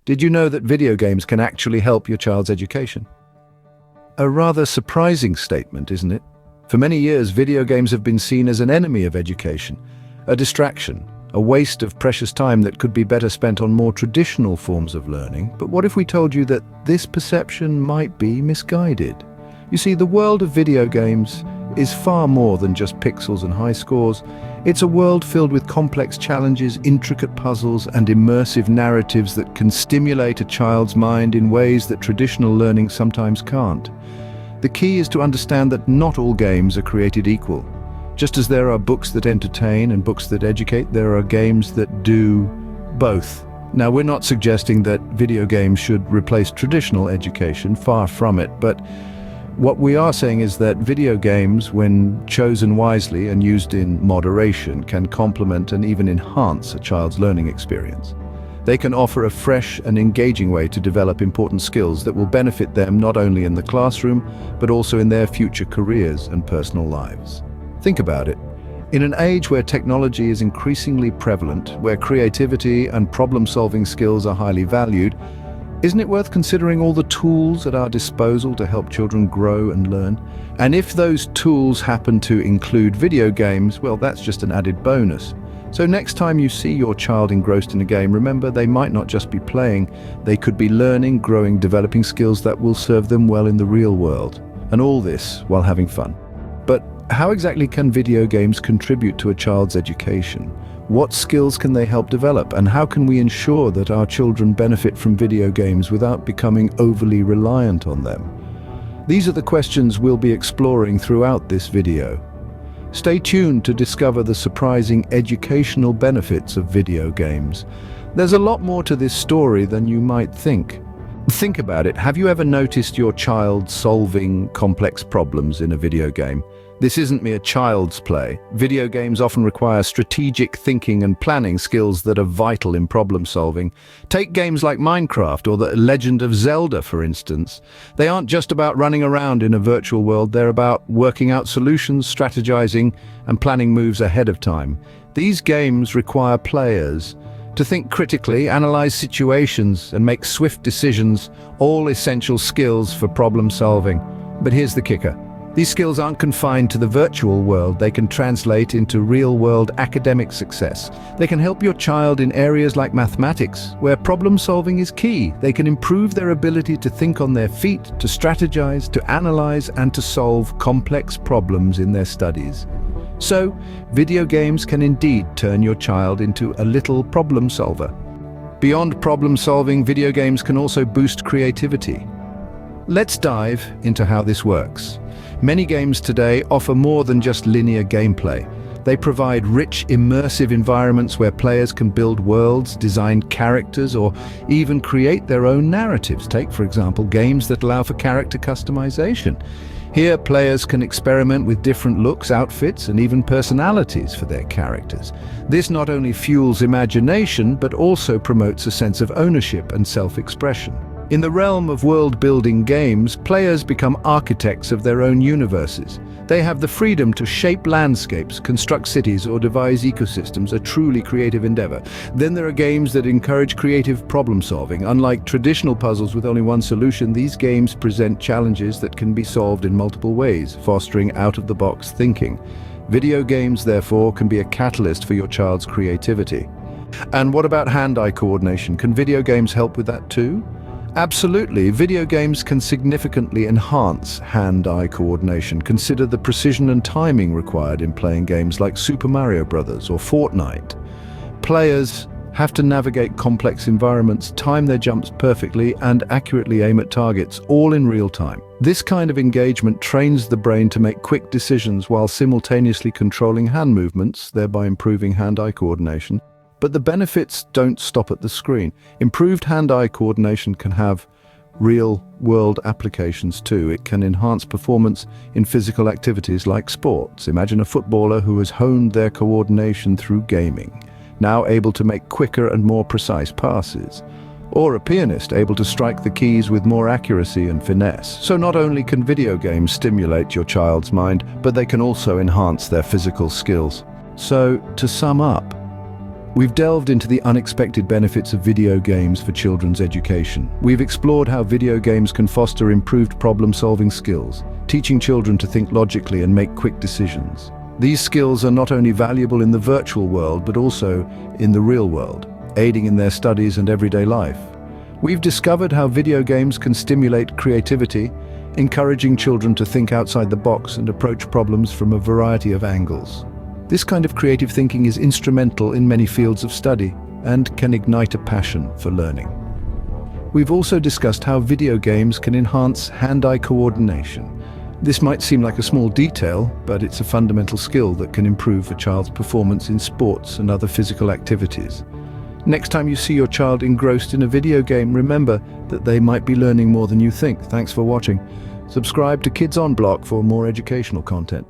Did you know that video games can actually help your child's education? A rather surprising statement, isn't it? For many years, video games have been seen as an enemy of education, a distraction, a waste of precious time that could be better spent on more traditional forms of learning. But what if we told you that this perception might be misguided? You see, the world of video games is far more than just pixels and high scores. It's a world filled with complex challenges, intricate puzzles, and immersive narratives that can stimulate a child's mind in ways that traditional learning sometimes can't. The key is to understand that not all games are created equal. Just as there are books that entertain and books that educate, there are games that do both. Now, we're not suggesting that video games should replace traditional education, far from it, but what we are saying is that video games, when chosen wisely and used in moderation, can complement and even enhance a child's learning experience. They can offer a fresh and engaging way to develop important skills that will benefit them not only in the classroom, but also in their future careers and personal lives. Think about it. In an age where technology is increasingly prevalent, where creativity and problem-solving skills are highly valued, isn't it worth considering all the tools at our disposal to help children grow and learn? And if those tools happen to include video games, well, that's just an added bonus. So next time you see your child engrossed in a game, remember they might not just be playing, they could be learning, growing, developing skills that will serve them well in the real world. And all this while having fun. But how exactly can video games contribute to a child's education? What skills can they help develop, and how can we ensure that our children benefit from video games without becoming overly reliant on them? These are the questions we'll be exploring throughout this video. Stay tuned to discover the surprising educational benefits of video games. There's a lot more to this story than you might think. Think about it. Have you ever noticed your child solving complex problems in a video game? This isn't mere child's play. Video games often require strategic thinking and planning skills that are vital in problem solving. Take games like Minecraft or The Legend of Zelda, for instance. They aren't just about running around in a virtual world, they're about working out solutions, strategizing, and planning moves ahead of time. These games require players to think critically, analyze situations, and make swift decisions, all essential skills for problem solving. But here's the kicker. These skills aren't confined to the virtual world. They can translate into real-world academic success. They can help your child in areas like mathematics, where problem solving is key. They can improve their ability to think on their feet, to strategize, to analyze, and to solve complex problems in their studies. So, video games can indeed turn your child into a little problem solver. Beyond problem solving, video games can also boost creativity. Let's dive into how this works. Many games today offer more than just linear gameplay. They provide rich, immersive environments where players can build worlds, design characters, or even create their own narratives. Take, for example, games that allow for character customization. Here, players can experiment with different looks, outfits, and even personalities for their characters. This not only fuels imagination, but also promotes a sense of ownership and self-expression. In the realm of world-building games, players become architects of their own universes. They have the freedom to shape landscapes, construct cities, or devise ecosystems, a truly creative endeavor. Then there are games that encourage creative problem-solving. Unlike traditional puzzles with only one solution, these games present challenges that can be solved in multiple ways, fostering out-of-the-box thinking. Video games, therefore, can be a catalyst for your child's creativity. And what about hand-eye coordination? Can video games help with that too? Absolutely. Video games can significantly enhance hand-eye coordination. Consider the precision and timing required in playing games like Super Mario Bros. Or Fortnite. Players have to navigate complex environments, time their jumps perfectly, and accurately aim at targets, all in real time. This kind of engagement trains the brain to make quick decisions while simultaneously controlling hand movements, thereby improving hand-eye coordination. But the benefits don't stop at the screen. Improved hand-eye coordination can have real-world applications too. It can enhance performance in physical activities like sports. Imagine a footballer who has honed their coordination through gaming, now able to make quicker and more precise passes. Or a pianist able to strike the keys with more accuracy and finesse. So not only can video games stimulate your child's mind, but they can also enhance their physical skills. So, to sum up, We've delved into the unexpected benefits of video games for children's education. We've explored how video games can foster improved problem-solving skills, teaching children to think logically and make quick decisions. These skills are not only valuable in the virtual world, but also in the real world, aiding in their studies and everyday life. We've discovered how video games can stimulate creativity, encouraging children to think outside the box and approach problems from a variety of angles. This kind of creative thinking is instrumental in many fields of study and can ignite a passion for learning. We've also discussed how video games can enhance hand-eye coordination. This might seem like a small detail, but it's a fundamental skill that can improve a child's performance in sports and other physical activities. Next time you see your child engrossed in a video game, remember that they might be learning more than you think. Thanks for watching. Subscribe to Kids on Block for more educational content.